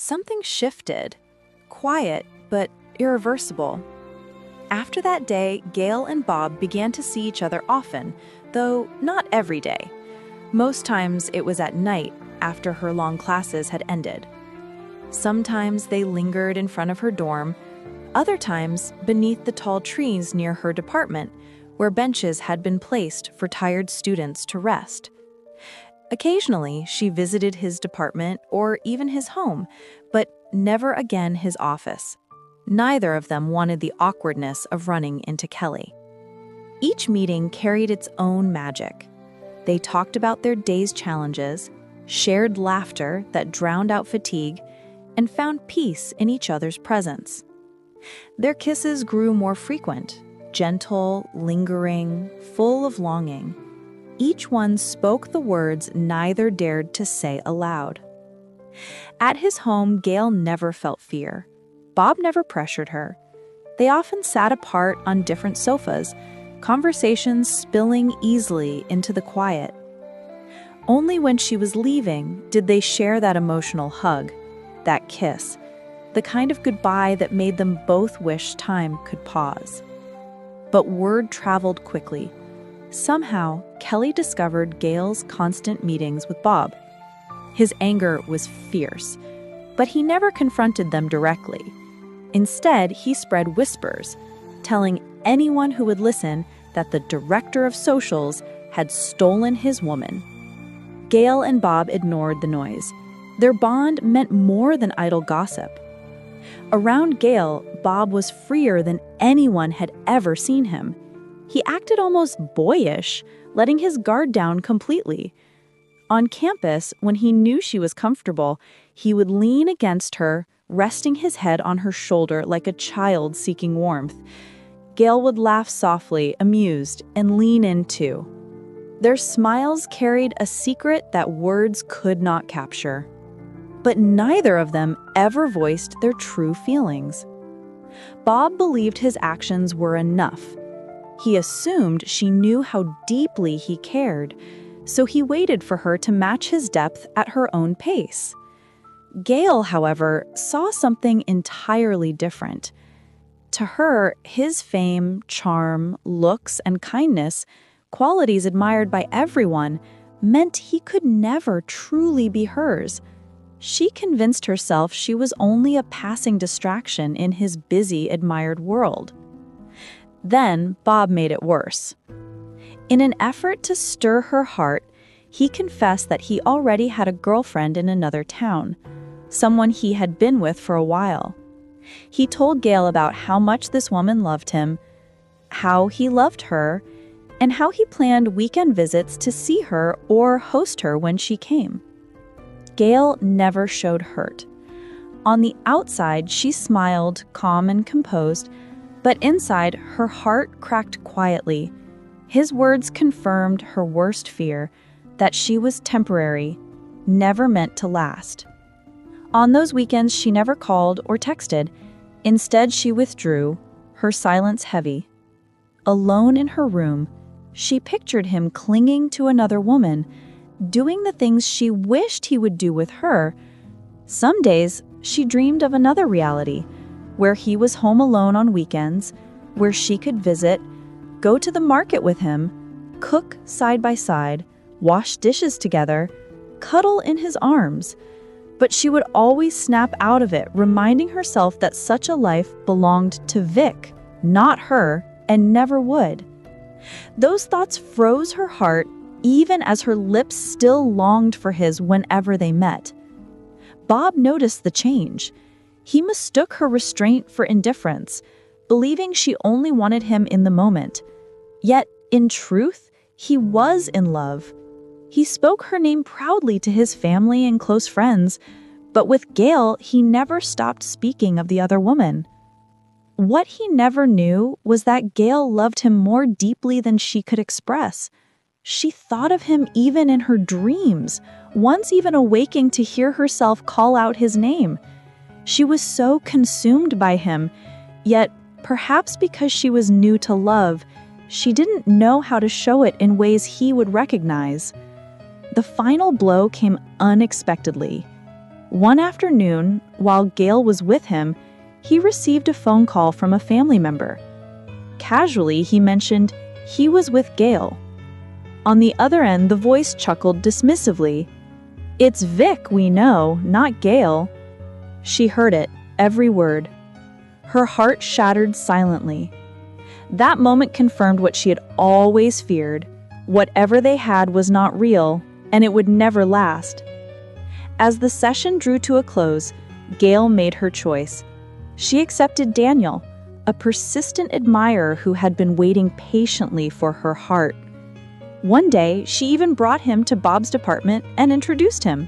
Something shifted, quiet but irreversible. After that day, Gail and Bob began to see each other often, though not every day. Most times it was at night after her long classes had ended. Sometimes they lingered in front of her dorm, other times beneath the tall trees near her department, where benches had been placed for tired students to rest. Occasionally, she visited his department or even his home, but never again his office. Neither of them wanted the awkwardness of running into Kelly. Each meeting carried its own magic. They talked about their day's challenges, shared laughter that drowned out fatigue, and found peace in each other's presence. Their kisses grew more frequent, gentle, lingering, full of longing. Each one spoke the words neither dared to say aloud. At his home, Gail never felt fear. Bob never pressured her. They often sat apart on different sofas, conversations spilling easily into the quiet. Only when she was leaving did they share that emotional hug, that kiss, the kind of goodbye that made them both wish time could pause. But word traveled quickly. Somehow, Kelly discovered Gail's constant meetings with Bob. His anger was fierce, but he never confronted them directly. Instead, he spread whispers, telling anyone who would listen that the director of socials had stolen his woman. Gail and Bob ignored the noise. Their bond meant more than idle gossip. Around Gail, Bob was freer than anyone had ever seen him. He acted almost boyish, letting his guard down completely. On campus, when he knew she was comfortable, he would lean against her, resting his head on her shoulder like a child seeking warmth. Gail would laugh softly, amused, and lean in too. Their smiles carried a secret that words could not capture. But neither of them ever voiced their true feelings. Bob believed his actions were enough. He assumed she knew how deeply he cared, so he waited for her to match his depth at her own pace. Gail, however, saw something entirely different. To her, his fame, charm, looks, and kindness, qualities admired by everyone, meant he could never truly be hers. She convinced herself she was only a passing distraction in his busy, admired world. Then Bob made it worse. In an effort to stir her heart, he confessed that he already had a girlfriend in another town, someone he had been with for a while. He told Gail about how much this woman loved him, how he loved her, and how he planned weekend visits to see her or host her when she came. Gail never showed hurt. On the outside, she smiled, calm and composed, but inside, her heart cracked quietly. His words confirmed her worst fear, that she was temporary, never meant to last. On those weekends, she never called or texted. Instead, she withdrew, her silence heavy. Alone in her room, she pictured him clinging to another woman, doing the things she wished he would do with her. Some days, she dreamed of another reality, where he was home alone on weekends, where she could visit, go to the market with him, cook side by side, wash dishes together, cuddle in his arms. But she would always snap out of it, reminding herself that such a life belonged to Vic, not her, and never would. Those thoughts froze her heart, even as her lips still longed for his whenever they met. Bob noticed the change. He mistook her restraint for indifference, believing she only wanted him in the moment. Yet, in truth, he was in love. He spoke her name proudly to his family and close friends, but with Gail, he never stopped speaking of the other woman. What he never knew was that Gail loved him more deeply than she could express. She thought of him even in her dreams, once even awaking to hear herself call out his name. She was so consumed by him, yet perhaps because she was new to love, she didn't know how to show it in ways he would recognize. The final blow came unexpectedly. One afternoon, while Gail was with him, he received a phone call from a family member. Casually, he mentioned he was with Gail. On the other end, the voice chuckled dismissively. "It's Vic, we know, not Gail." She heard it, every word. Her heart shattered silently. That moment confirmed what she had always feared. Whatever they had was not real, and it would never last. As the session drew to a close, Gail made her choice. She accepted Daniel, a persistent admirer who had been waiting patiently for her heart. One day, she even brought him to Bob's apartment and introduced him.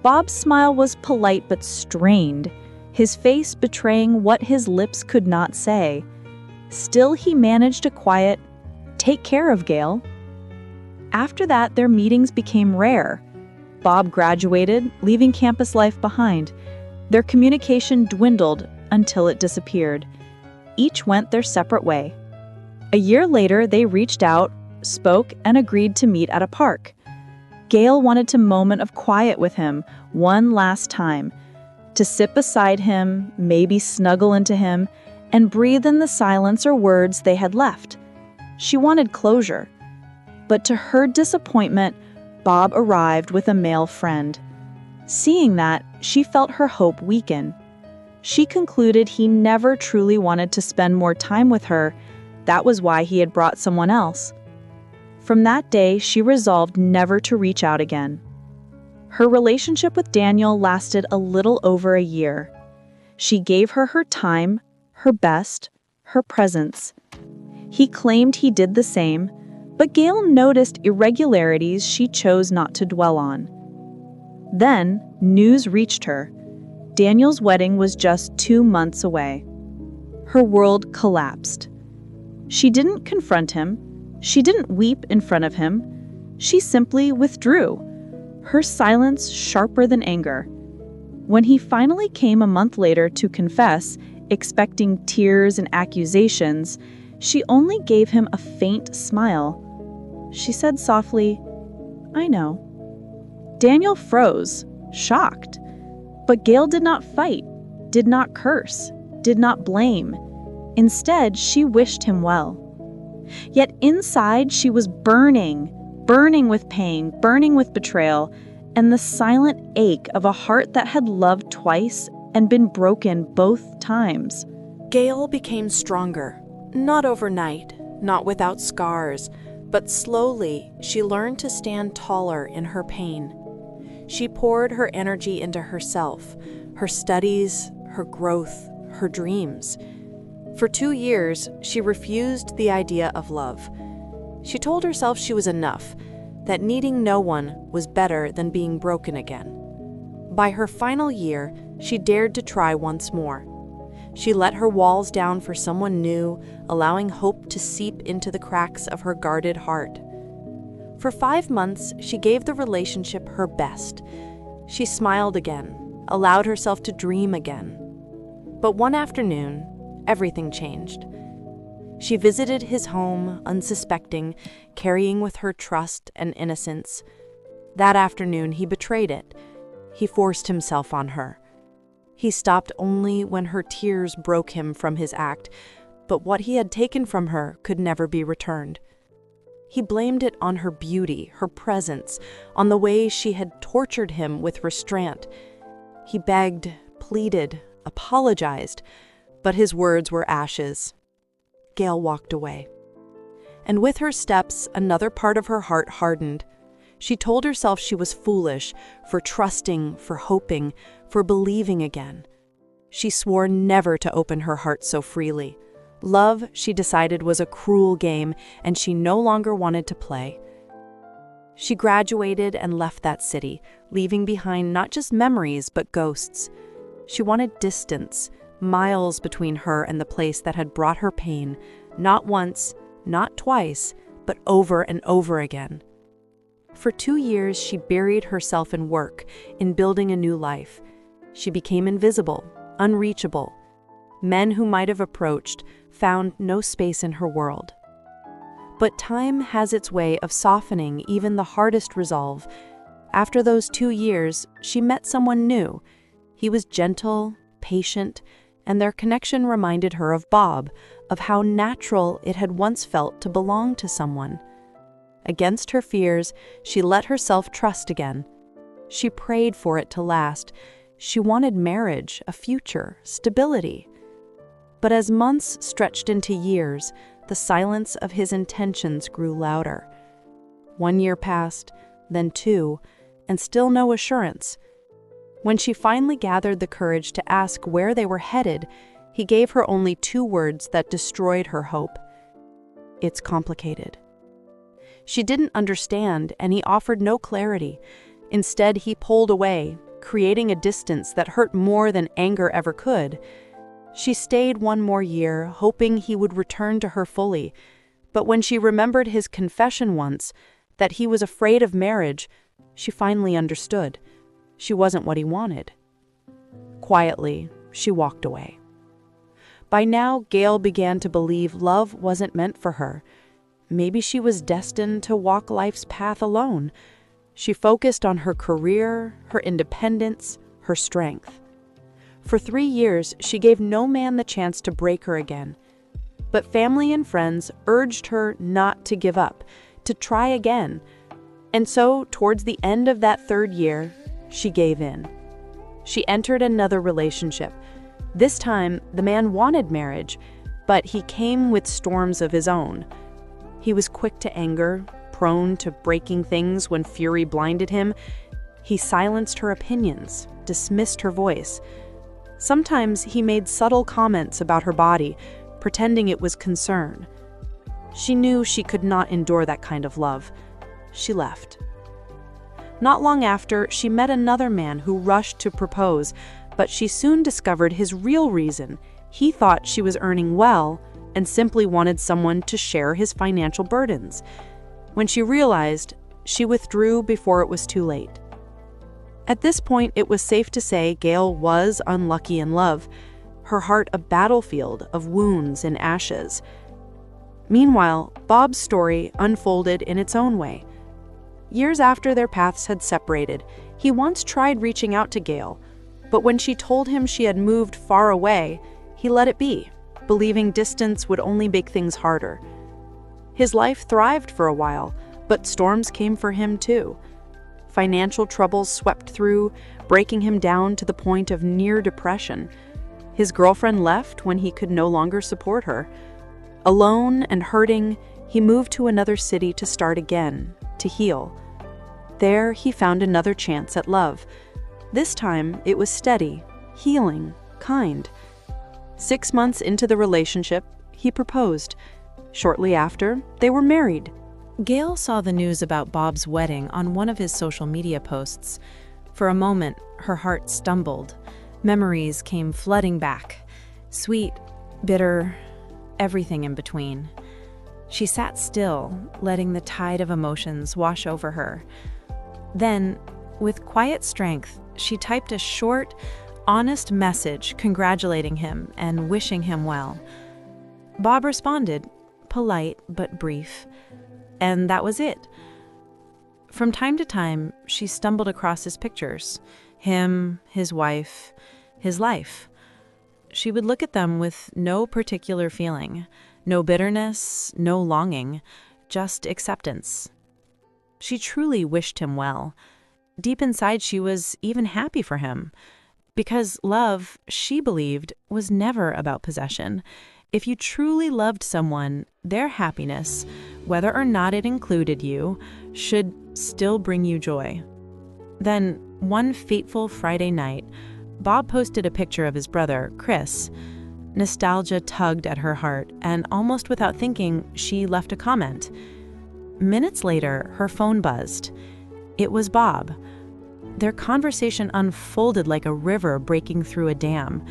Bob's smile was polite but strained, his face betraying what his lips could not say. Still, he managed a quiet, "Take care of Gail." After that, their meetings became rare. Bob graduated, leaving campus life behind. Their communication dwindled until it disappeared. Each went their separate way. A year later, they reached out, spoke, and agreed to meet at a park. Gail wanted a moment of quiet with him, one last time, to sit beside him, maybe snuggle into him, and breathe in the silence or words they had left. She wanted closure. But to her disappointment, Bob arrived with a male friend. Seeing that, she felt her hope weaken. She concluded he never truly wanted to spend more time with her. That was why he had brought someone else. From that day, she resolved never to reach out again. Her relationship with Daniel lasted a little over a year. She gave her time, her best, her presence. He claimed he did the same, but Gail noticed irregularities she chose not to dwell on. Then, news reached her. Daniel's wedding was just 2 months away. Her world collapsed. She didn't confront him. She didn't weep in front of him. She simply withdrew, her silence sharper than anger. When he finally came a month later to confess, expecting tears and accusations, she only gave him a faint smile. She said softly, "I know." Daniel froze, shocked. But Gail did not fight, did not curse, did not blame. Instead, she wished him well. Yet inside, she was burning with pain, burning with betrayal, and the silent ache of a heart that had loved twice and been broken both times. Gail became stronger, not overnight, not without scars, but slowly she learned to stand taller in her pain. She poured her energy into herself, her studies, her growth, her dreams. For 2 years, she refused the idea of love. She told herself she was enough, that needing no one was better than being broken again. By her final year, she dared to try once more. She let her walls down for someone new, allowing hope to seep into the cracks of her guarded heart. For 5 months, she gave the relationship her best. She smiled again, allowed herself to dream again. But one afternoon, everything changed. She visited his home, unsuspecting, carrying with her trust and innocence. That afternoon, he betrayed it. He forced himself on her. He stopped only when her tears broke him from his act, but what he had taken from her could never be returned. He blamed it on her beauty, her presence, on the way she had tortured him with restraint. He begged, pleaded, apologized, but his words were ashes. Gail walked away. And with her steps, another part of her heart hardened. She told herself she was foolish for trusting, for hoping, for believing again. She swore never to open her heart so freely. Love, she decided, was a cruel game, and she no longer wanted to play. She graduated and left that city, leaving behind not just memories, but ghosts. She wanted distance, miles between her and the place that had brought her pain, not once, not twice, but over and over again. For 2 years, she buried herself in work, in building a new life. She became invisible, unreachable. Men who might have approached found no space in her world. But time has its way of softening even the hardest resolve. After those 2 years, she met someone new. He was gentle, patient, and their connection reminded her of Bob, of how natural it had once felt to belong to someone. Against her fears, she let herself trust again. She prayed for it to last. She wanted marriage, a future, stability. But as months stretched into years, the silence of his intentions grew louder. 1 year passed, then 2, and still no assurance. When she finally gathered the courage to ask where they were headed, he gave her only 2 words that destroyed her hope. "It's complicated." She didn't understand, and he offered no clarity. Instead, he pulled away, creating a distance that hurt more than anger ever could. She stayed 1 more year, hoping he would return to her fully. But when she remembered his confession once, that he was afraid of marriage, she finally understood. She wasn't what he wanted. Quietly, she walked away. By now, Gail began to believe love wasn't meant for her. Maybe she was destined to walk life's path alone. She focused on her career, her independence, her strength. For 3 years, she gave no man the chance to break her again. But family and friends urged her not to give up, to try again. And so, towards the end of that 3rd year, she gave in. She entered another relationship. This time, the man wanted marriage, but he came with storms of his own. He was quick to anger, prone to breaking things when fury blinded him. He silenced her opinions, dismissed her voice. Sometimes he made subtle comments about her body, pretending it was concern. She knew she could not endure that kind of love. She left. Not long after, she met another man who rushed to propose, but she soon discovered his real reason. He thought she was earning well and simply wanted someone to share his financial burdens. When she realized, she withdrew before it was too late. At this point, it was safe to say Gail was unlucky in love, her heart a battlefield of wounds and ashes. Meanwhile, Bob's story unfolded in its own way. Years after their paths had separated, he once tried reaching out to Gail, but when she told him she had moved far away, he let it be, believing distance would only make things harder. His life thrived for a while, but storms came for him too. Financial troubles swept through, breaking him down to the point of near depression. His girlfriend left when he could no longer support her. Alone and hurting, he moved to another city to start again, to heal. There, he found another chance at love. This time, it was steady, healing, kind. 6 months into the relationship, he proposed. Shortly after, they were married. Gail saw the news about Bob's wedding on one of his social media posts. For a moment, her heart stumbled. Memories came flooding back. Sweet, bitter, everything in between. She sat still, letting the tide of emotions wash over her. Then, with quiet strength, she typed a short, honest message congratulating him and wishing him well. Bob responded, polite but brief, and that was it. From time to time, she stumbled across his pictures, him, his wife, his life. She would look at them with no particular feeling, no bitterness, no longing, just acceptance. She truly wished him well. Deep inside, she was even happy for him, because love, she believed, was never about possession. If you truly loved someone, their happiness, whether or not it included you, should still bring you joy. Then, one fateful Friday night, Bob posted a picture of his brother, Chris. Nostalgia tugged at her heart, and almost without thinking, she left a comment. Minutes later, her phone buzzed. It was Bob. Their conversation unfolded like a river breaking through a dam.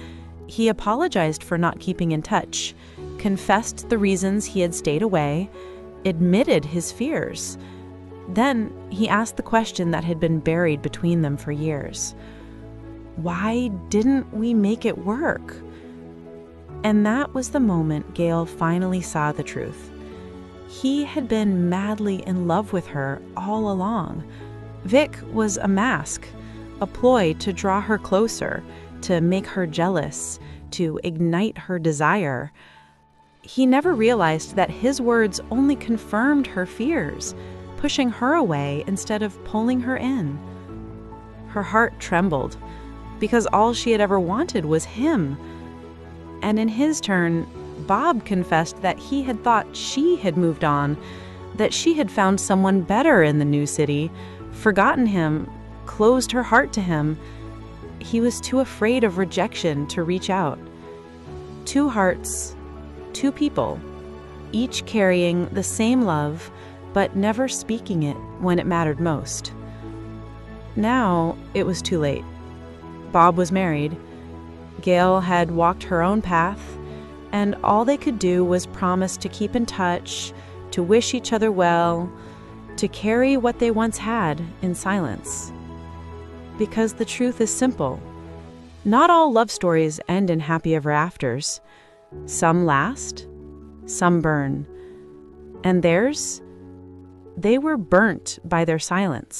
He apologized for not keeping in touch, confessed the reasons he had stayed away, admitted his fears. Then he asked the question that had been buried between them for years. Why didn't we make it work? And that was the moment Gail finally saw the truth. He had been madly in love with her all along. Vic was a mask, a ploy to draw her closer, to make her jealous, to ignite her desire. He never realized that his words only confirmed her fears, pushing her away instead of pulling her in. Her heart trembled, because all she had ever wanted was him. And in his turn, Bob confessed that he had thought she had moved on, that she had found someone better in the new city, forgotten him, closed her heart to him. He was too afraid of rejection to reach out. 2 hearts, 2 people, each carrying the same love, but never speaking it when it mattered most. Now it was too late. Bob was married. Gail had walked her own path, and all they could do was promise to keep in touch, to wish each other well, to carry what they once had in silence. Because the truth is simple. Not all love stories end in happy ever afters. Some last, some burn. And theirs, they were burnt by their silence.